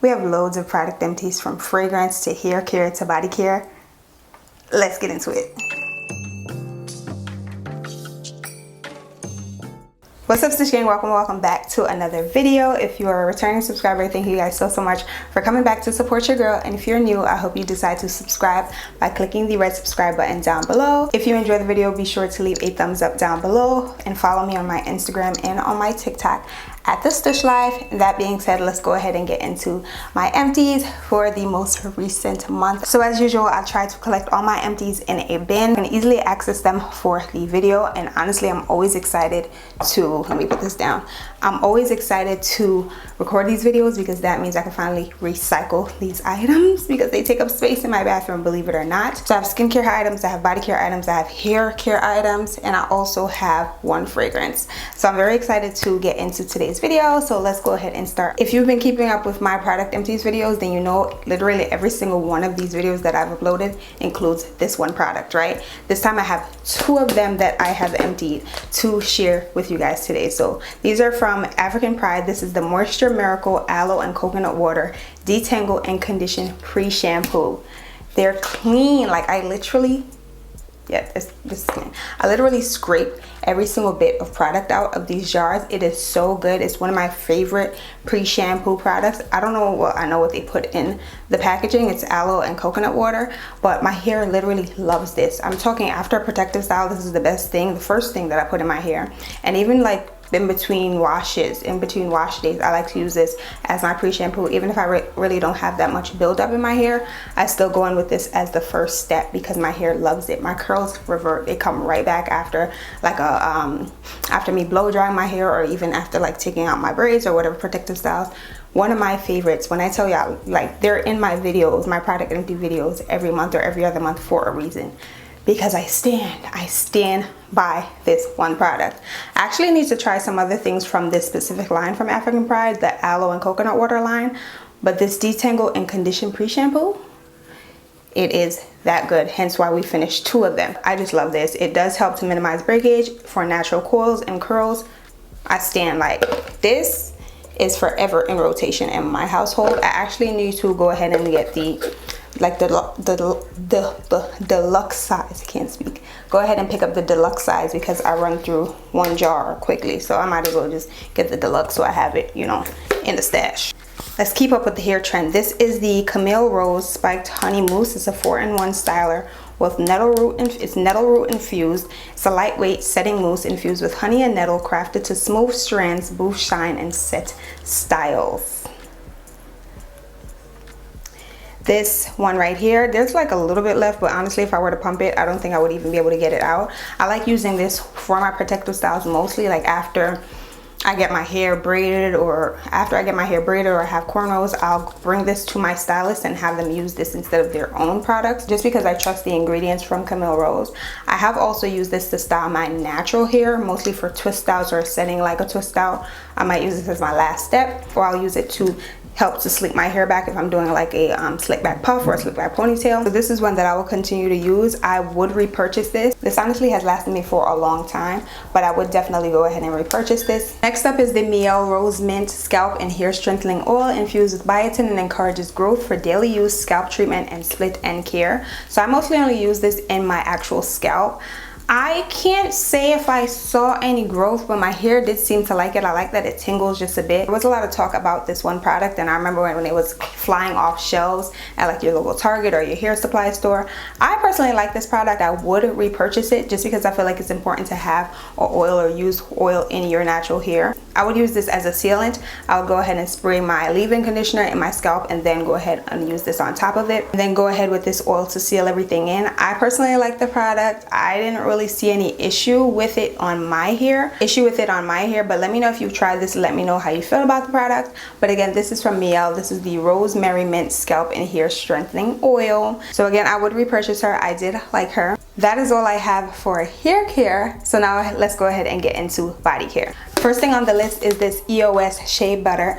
We have loads of product empties, from fragrance to hair care to body care. Let's get into it. What's up, Stush gang? Welcome back to another video. If you are a returning subscriber, thank you guys so much for coming back to support your girl. And if you're new, I hope you decide to subscribe by clicking the red subscribe button down below. If you enjoy the video, be sure to leave a thumbs up down below and follow me on my Instagram and on my TikTok at the Stush Life. That being said, let's go ahead and get into my empties for the most recent month. So as usual, I try to collect all my empties in a bin and easily access them for the video. And honestly, I'm always excited to, let me put this down. I'm always excited to record these videos because that means I can finally recycle these items because they take up space in my bathroom, believe it or not. So I have skincare items, I have body care items, I have hair care items, and I also have one fragrance. So I'm very excited to get into today's video. So let's go ahead and start. If you've been keeping up with my product empties videos, then you know literally every single one of these videos that I've uploaded includes this one product, right? This time I have two of them that I have emptied to share with you guys today. So these are from African Pride. This is the Moisture Miracle Aloe and Coconut Water Detangle and Condition Pre-Shampoo. They're clean. Like I literally, this is clean. I literally scrape every single bit of product out of these jars. It is so good. It's one of my favorite pre-shampoo products. I don't know what, I know what they put in the packaging. It's aloe and coconut water, but my hair literally loves this. I'm talking after a protective style, this is the best thing, the first thing that I put in my hair. And even like in between washes, in between wash days, I like to use this as my pre-shampoo. Even if I really don't have that much buildup in my hair, I still go in with this as the first step because my hair loves it. My curls revert, they come right back after like a after me blow drying my hair, or even after like taking out my braids or whatever protective styles. One of my favorites, when I tell y'all, like they're in my videos, my product empty videos every month or every other month for a reason. Because I stand by this one product. I actually need to try some other things from this specific line from African Pride, the aloe and coconut water line, but this Detangle and Condition Pre-Shampoo, it is that good, hence why we finished two of them. I just love this. It does help to minimize breakage for natural coils and curls. I stand, like, this is forever in rotation in my household. I actually need to go ahead and get the deluxe size. I can't speak. Go ahead and pick up the deluxe size because I run through one jar quickly, so I might as well just get the deluxe so I have it, you know, in the stash. Let's keep up with the hair trend. This is the Camille Rose Spiked Honey Mousse. It's a 4-in-1 styler with nettle root. It's nettle root infused. It's a lightweight setting mousse infused with honey and nettle, crafted to smooth strands, boost shine, and set styles. This one right here, there's like a little bit left, but honestly, if I were to pump it, I don't think I would even be able to get it out. I like using this for my protective styles mostly, like after I get my hair braided, or after I get my hair braided or I have cornrows, I'll bring this to my stylist and have them use this instead of their own products, just because I trust the ingredients from Camille Rose. I have also used this to style my natural hair, mostly for twist outs or setting like a twist out. I might use this as my last step, or I'll use it to help to sleek my hair back if I'm doing like a slick back puff or a slick back ponytail. So this is one that I will continue to use. I would repurchase this. This honestly has lasted me for a long time, but I would definitely go ahead and repurchase this. Next up is the Miel Rose Mint Scalp and Hair Strengthening Oil infused with biotin and encourages growth for daily use, scalp treatment, and split end care. So I mostly only use this in my actual scalp. I can't say if I saw any growth, but my hair did seem to like it. I like that it tingles just a bit. There was a lot of talk about this one product, and I remember when it was flying off shelves at like your local Target or your hair supply store. I personally like this product. I would repurchase it just because I feel like it's important to have an oil or use oil in your natural hair. I would use this as a sealant. I would go ahead and spray my leave-in conditioner in my scalp and then go ahead and use this on top of it. And then go ahead with this oil to seal everything in. I personally like the product. I didn't really see any issue with it on my hair. But let me know if you've tried this. Let me know how you feel about the product. But again, this is from Miel. This is the Rosemary Mint Scalp and Hair Strengthening Oil. So again, I would repurchase her. I did like her. That is all I have for hair care. So now let's go ahead and get into body care. First thing on the list is this EOS Shea Better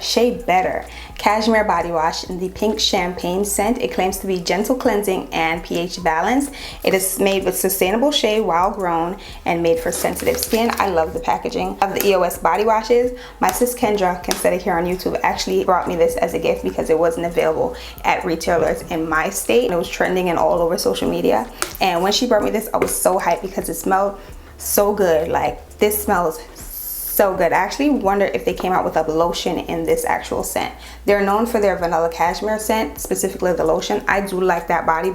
Cashmere Body Wash in the pink champagne scent. It claims to be gentle cleansing and pH balanced. It is made with sustainable shea, wild grown, and made for sensitive skin. I love the packaging of the EOS body washes. My sis Kendra, can set it here on YouTube, actually brought me this as a gift because it wasn't available at retailers in my state. It was trending and all over social media. And when she brought me this, I was so hyped because it smelled so good. Like, this smells so good. I actually wonder if they came out with a lotion in this actual scent. They're known for their vanilla cashmere scent, specifically the lotion. I do like that body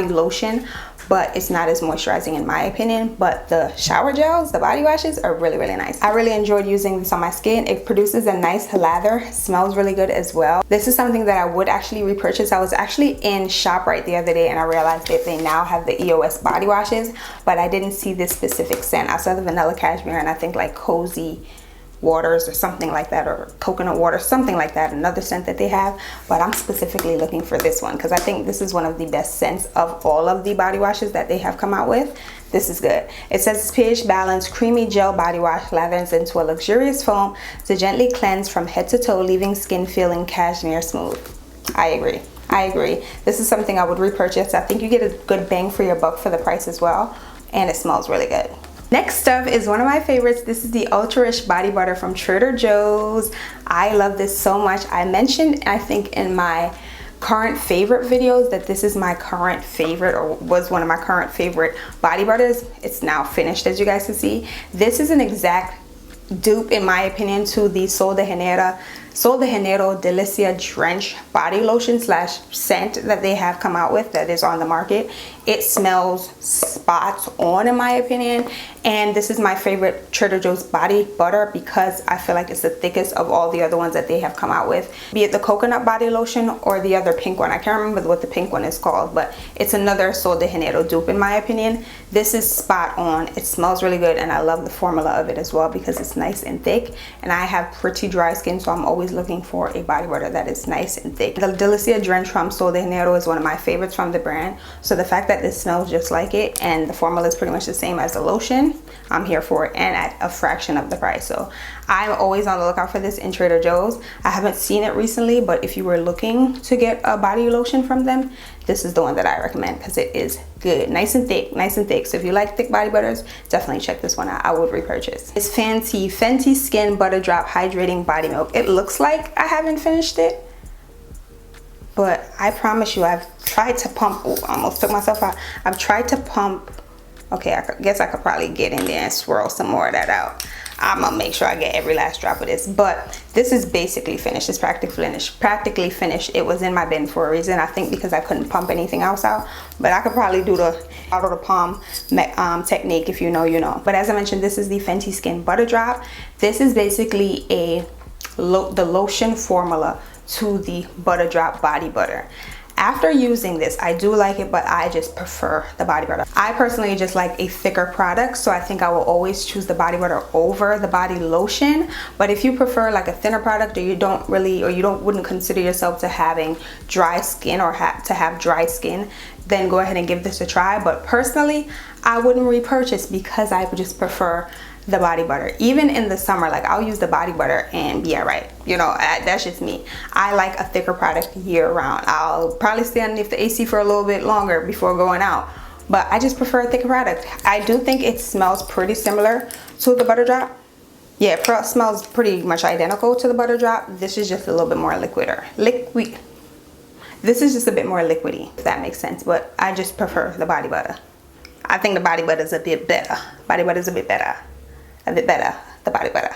lotion, but it's not as moisturizing in my opinion. But the shower gels, the body washes, are really, really nice. I really enjoyed using this on my skin. It produces a nice lather, smells really good as well. This is something that I would actually repurchase. I was actually in ShopRite the other day and I realized that they now have the EOS body washes, but I didn't see this specific scent. I saw the vanilla cashmere and I think like cozy waters or something like that, or coconut water, something like that, another scent that they have. But I'm specifically looking for this one because I think this is one of the best scents of all of the body washes that they have come out with. This is good. It says it's pH balanced, creamy gel body wash lathers into a luxurious foam to gently cleanse from head to toe, leaving skin feeling cashmere smooth. I agree. This is something I would repurchase. I think you get a good bang for your buck for the price as well, and it smells really good. Next up is one of my favorites. This is the Ultra Rich Body Butter from Trader Joe's. I love this so much. I mentioned, I think, in my current favorite videos that this is my current favorite, or was one of my current favorite body butters. It's now finished, as you guys can see. This is an exact dupe, in my opinion, to the Sol de Janeiro Delicia Drench body lotion slash scent that they have come out with, that is on the market. It smells spot on, in my opinion, and this is my favorite Trader Joe's body butter because I feel like it's the thickest of all the other ones that they have come out with, be it the coconut body lotion or the other pink one. I can't remember what the pink one is called, but it's another Sol de Janeiro dupe, in my opinion. This is spot on. It smells really good, and I love the formula of it as well because it's nice and thick, and I have pretty dry skin, so I'm always looking for a body butter that is nice and thick. The Delicia Drench from Sol de Janeiro is one of my favorites from the brand, so the fact that this smells just like it and the formula is pretty much the same as the lotion, I'm here for it, and at a fraction of the price. So I'm always on the lookout for this in Trader Joe's. I haven't seen it recently, but if you were looking to get a body lotion from them, this is the one that I recommend because it is good, nice and thick, nice and thick. So if you like thick body butters, definitely check this one out. I would repurchase. It's Fenty Skin Butter Drop Hydrating Body Milk. It looks like I haven't finished it, but I promise you, I've tried to pump. Ooh, I almost took myself out. I've tried to pump. Okay, I guess I could probably get in there and swirl some more of that out. I'm gonna make sure I get every last drop of this, but this is basically finished. It's practically finished. It was in my bin for a reason, I think because I couldn't pump anything else out, but I could probably do the out of the palm technique. If you know, you know. But as I mentioned, this is the Fenty Skin Butter Drop. This is basically the lotion formula to the Butter Drop body butter. After using this, I do like it, but I just prefer the body butter. I personally just like a thicker product, so I think I will always choose the body butter over the body lotion. But if you prefer like a thinner product, or you wouldn't consider yourself to having dry skin or to have dry skin, then go ahead and give this a try. But personally, I wouldn't repurchase because I would just prefer the body butter. Even in the summer, like, I'll use the body butter and be all right, you know. That's just me. I like a thicker product year round. I'll probably stay underneath the AC for a little bit longer before going out, but I just prefer a thicker product. I do think it smells pretty similar to the Butter Drop. Yeah, it smells pretty much identical to the Butter Drop. This is just a little bit more liquid. This is just a bit more liquidy, if that makes sense, but I just prefer the body butter. I think the body butter is a bit better. Body butter is a bit better. The body butter.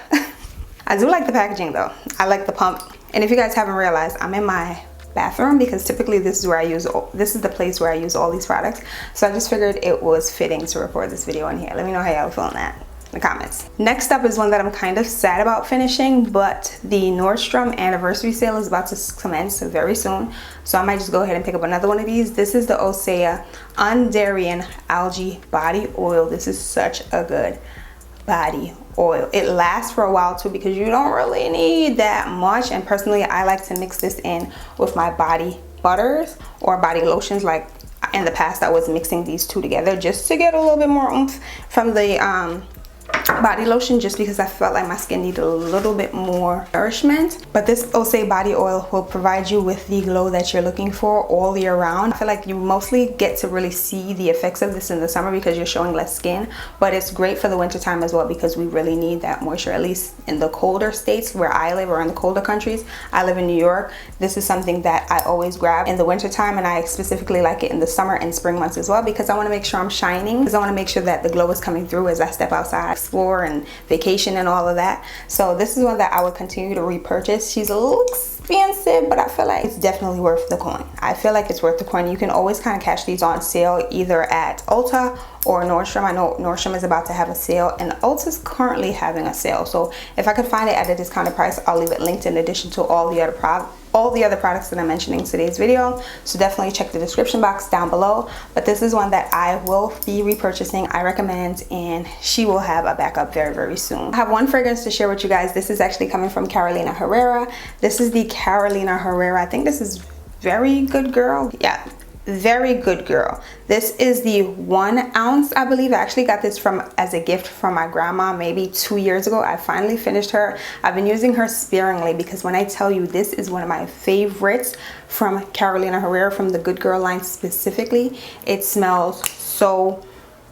I do like the packaging though. I like the pump. And if you guys haven't realized, I'm in my bathroom because typically this is the place where I use all these products. So I just figured it was fitting to record this video in here. Let me know how y'all feeling that in the comments. Next up is one that I'm kind of sad about finishing, but the Nordstrom anniversary sale is about to commence very soon. So I might just go ahead and pick up another one of these. This is the Ósea Undarian Algae Body Oil. This is such a good body oil. It lasts for a while too because you don't really need that much, and personally I like to mix this in with my body butters or body lotions. Like in the past I was mixing these two together just to get a little bit more oomph from the body lotion just because I felt like my skin needed a little bit more nourishment. But this Ósea body oil will provide you with the glow that you're looking for all year round. I feel like you mostly get to really see the effects of this in the summer because you're showing less skin, but it's great for the winter time as well because we really need that moisture, at least in the colder states where I live, or in the colder countries. I live in New York. This is something that I always grab in the winter time, and I specifically like it in the summer and spring months as well because I want to make sure I'm shining, because I want to make sure that the glow is coming through as I step outside, explore and vacation and all of that. So this is one that I would continue to repurchase. She's a little expensive, but I feel like it's definitely worth the coin. I feel like it's worth the coin. You can always kind of catch these on sale either at Ulta or Nordstrom. I know Nordstrom is about to have a sale, and Ulta's currently having a sale. So if I could find it at a discounted price, I'll leave it linked in addition to all the other products that I'm mentioning in today's video. So definitely check the description box down below. But this is one that I will be repurchasing. I recommend, and she will have a backup very, very soon. I have one fragrance to share with you guys. This is actually coming from Carolina Herrera. This is the Carolina Herrera. I think this is Very Good Girl. Yeah, Very Good Girl. This is the 1 ounce, I believe. I actually got this as a gift from my grandma maybe 2 years ago. I finally finished her. I've been using her sparingly because when I tell you, this is one of my favorites from Carolina Herrera, from the Good Girl line specifically. It smells so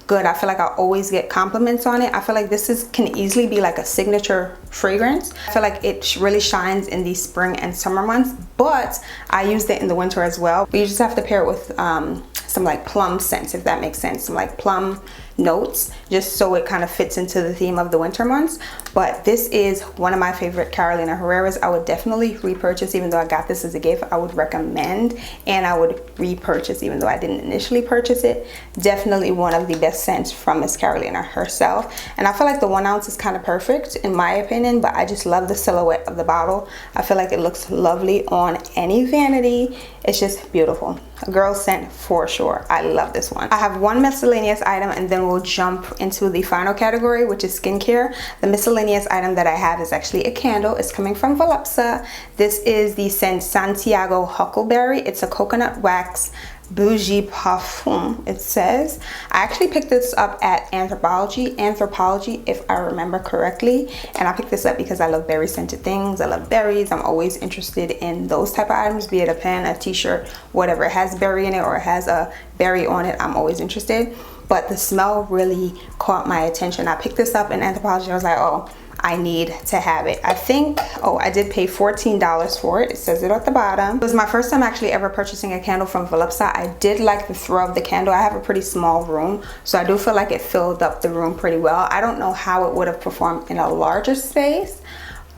good. I feel like I always get compliments on it. I feel like this can easily be like a signature fragrance. I feel like it really shines in the spring and summer months, but I used it in the winter as well. But you just have to pair it with some like plum scents, if that makes sense, some like plum notes, just so it kind of fits into the theme of the winter months. But this is one of my favorite Carolina Herreras. I would definitely repurchase. Even though I got this as a gift, I would recommend, and I would repurchase even though I didn't initially purchase it. Definitely one of the best scents from Miss Carolina herself. And I feel like the 1 ounce is kind of perfect in my opinion, but I just love the silhouette of the bottle. I feel like it looks lovely on any vanity. It's just beautiful. A girl scent for sure. I love this one. I have one miscellaneous item, and then we'll jump into the final category, which is skincare. The miscellaneous item that I have is actually a candle. It's coming from Volupsa. This is the scent Santiago Huckleberry. It's a coconut wax bougie parfum, it says. I actually picked this up at Anthropologie, if I remember correctly. And I picked this up because I love berry scented things. I love berries. I'm always interested in those type of items, be it a pen, a t-shirt, whatever. It has berry in it or it has a berry on it, I'm always interested. But the smell really caught my attention. I picked this up in Anthropologie. I was like, oh, I need to have it. I think, oh, I did pay $14 for it. It says it at the bottom. It was my first time actually ever purchasing a candle from Volupsa. I did like the throw of the candle. I have a pretty small room, so I do feel like it filled up the room pretty well. I don't know how it would have performed in a larger space,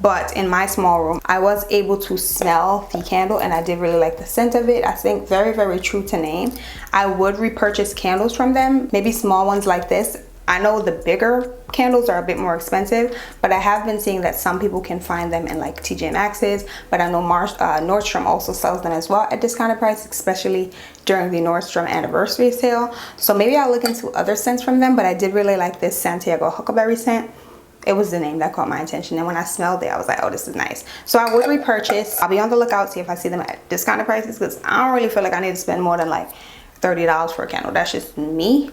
but in my small room, I was able to smell the candle, and I did really like the scent of it. I think very, very true to name. I would repurchase candles from them, maybe small ones like this. I know the bigger candles are a bit more expensive, but I have been seeing that some people can find them in like TJ Maxx's, but I know Nordstrom also sells them as well at discounted price, especially during the Nordstrom anniversary sale. So maybe I'll look into other scents from them, but I did really like this Santiago Huckleberry scent. It was the name that caught my attention, and when I smelled it, I was like, oh, this is nice. So I would repurchase. I'll be on the lookout, see if I see them at discounted prices, because I don't really feel like I need to spend more than like $30 for a candle. That's just me.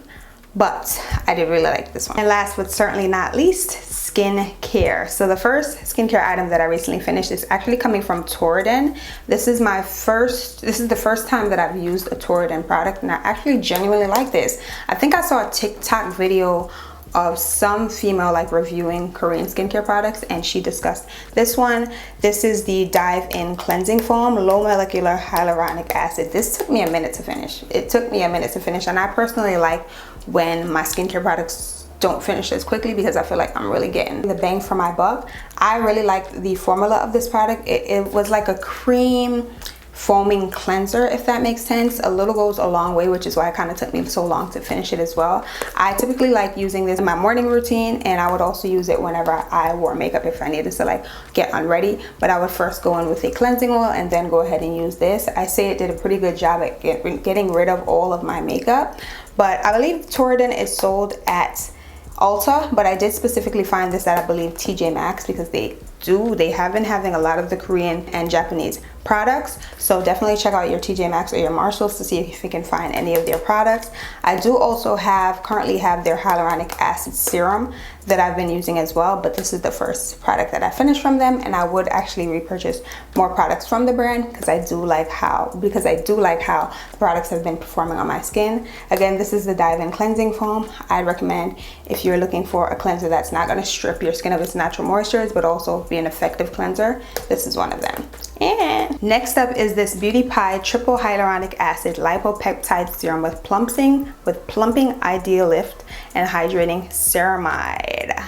But I did really like this one. And last but certainly not least, skincare. So the first skincare item that I recently finished is actually coming from Undarian. This is the first time that I've used a Undarian product, and I actually genuinely like this. I think I saw a TikTok video of some female like reviewing Korean skincare products, and she discussed this one. This is the Dive In Cleansing Foam, low molecular hyaluronic acid. This took me a minute to finish. It took me a minute to finish, and I personally like when my skincare products don't finish as quickly because I feel like I'm really getting the bang for my buck. I really liked the formula of this product. It was like a cream foaming cleanser, if that makes sense. A little goes a long way, which is why it kind of took me so long to finish it as well. I typically like using this in my morning routine, and I would also use it whenever I wore makeup if I needed to like get unready. But I would first go in with a cleansing oil and then go ahead and use this. I say it did a pretty good job at getting rid of all of my makeup. But I believe Undarian is sold at Ulta, but I did specifically find this at, I believe, TJ Maxx, because they have been having a lot of the Korean and Japanese products, so definitely check out your TJ Maxx or your Marshalls to see if you can find any of their products. I do also currently have their hyaluronic acid serum that I've been using as well, but this is the first product that I finished from them, and I would actually repurchase more products from the brand because I do like how the products have been performing on my skin. Again, this is the Dive-In cleansing foam. I'd recommend if you're looking for a cleanser that's not going to strip your skin of its natural moistures but also be an effective cleanser, this is one of them. And next up is this Beauty Pie Triple Hyaluronic Acid Lipopeptide Serum with plumping Ideal Lift and Hydrating Ceramide.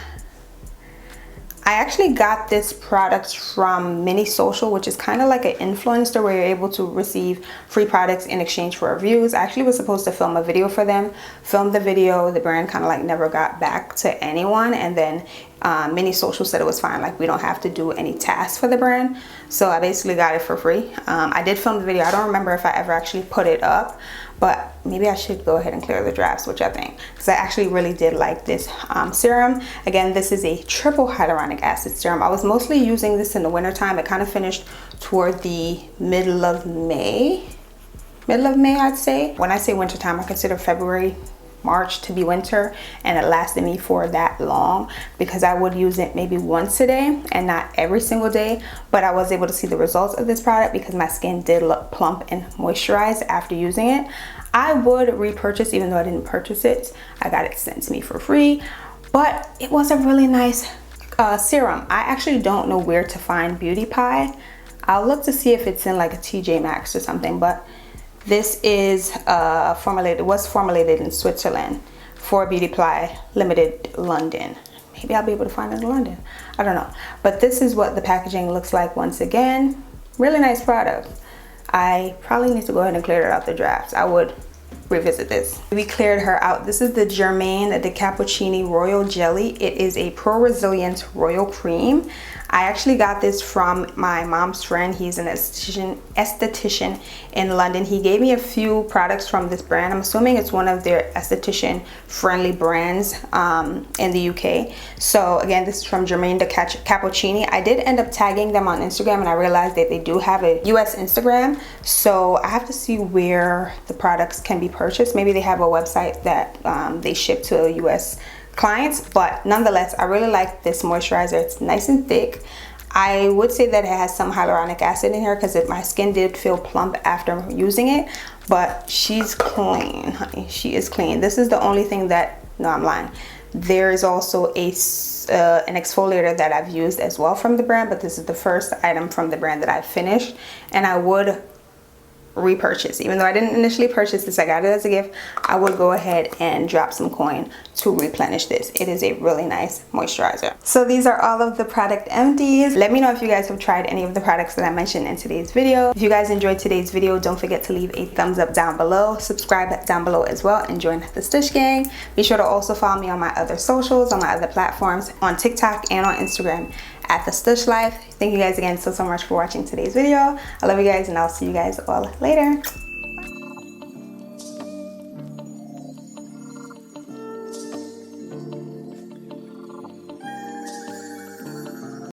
I actually got this product from Mini Social, which is kind of like an influencer where you're able to receive free products in exchange for reviews. I actually was supposed to film a video for them, filmed the video, the brand kind of like never got back to anyone, and then Mini Social said it was fine, like we don't have to do any tasks for the brand, so I basically got it for free. I did film the video. I don't remember if I ever actually put it up, but maybe I should go ahead and clear the drafts, which I think, because I actually really did like this serum. Again, this is a triple hyaluronic acid serum. I was mostly using this in the winter time. It kind of finished toward the middle of May, I'd say. When I say winter time, I consider February, March to be winter, and it lasted me for that long because I would use it maybe once a day and not every single day, but I was able to see the results of this product because my skin did look plump and moisturized after using it. I would repurchase, even though I didn't purchase it. I got it sent to me for free, but it was a really nice serum. I actually don't know where to find Beauty Pie. I'll look to see if it's in like a TJ Maxx or something, but this is was formulated in Switzerland for Beauty Pie Limited London. Maybe I'll be able to find it in London. I don't know. But this is what the packaging looks like once again. Really nice product. I probably need to go ahead and clear it out the drafts. I would revisit this. We cleared her out. This is the Germain de Cappuccini Royal Jelly. It is a pro-resilient royal cream. I actually got this from my mom's friend. He's an esthetician in London. He gave me a few products from this brand. I'm assuming it's one of their esthetician friendly brands in the UK. So again, this is from Germain de Cappuccini. I did end up tagging them on Instagram, and I realized that they do have a US Instagram. So I have to see where the products can be purchased. Maybe they have a website that they ship to US clients, but nonetheless, I really like this moisturizer. It's nice and thick. I would say that it has some hyaluronic acid in here because my skin did feel plump after using it, but she's clean, honey. She is clean. This is the only thing that, no, I'm lying. There is also an exfoliator that I've used as well from the brand, but this is the first item from the brand that I finished, and I would repurchase. Even though I didn't initially purchase this, I got it as a gift. I would go ahead and drop some coin to replenish this. It is a really nice moisturizer. So these are all of the product empties. Let me know if you guys have tried any of the products that I mentioned in today's video. If you guys enjoyed today's video, don't forget to leave a thumbs up down below, subscribe down below as well, and join the Stush gang. Be sure to also follow me on my other socials, on my other platforms, on TikTok and on Instagram at the Stush Life. Thank you guys again so much for watching today's video. I love you guys, and I'll see you guys all later.